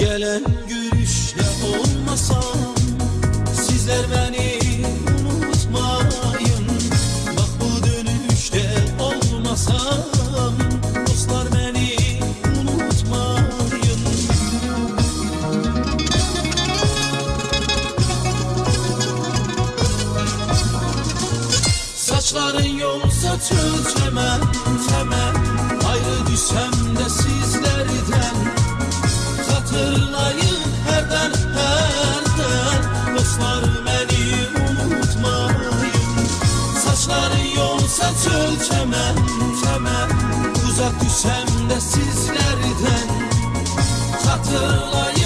Gelen görüşle olmasam, sizler beni unutmayın. Bak bu dönüşte olmasam, dostlar beni unutmayın. Saçların yolsa çöl çemen, ayrı düşsem de sizlerden. Hatırlayın herden, dostlar beni unutmayın. Saçların yolsa çöl çemen, uzak düşsem de sizlerden. Hatırlayın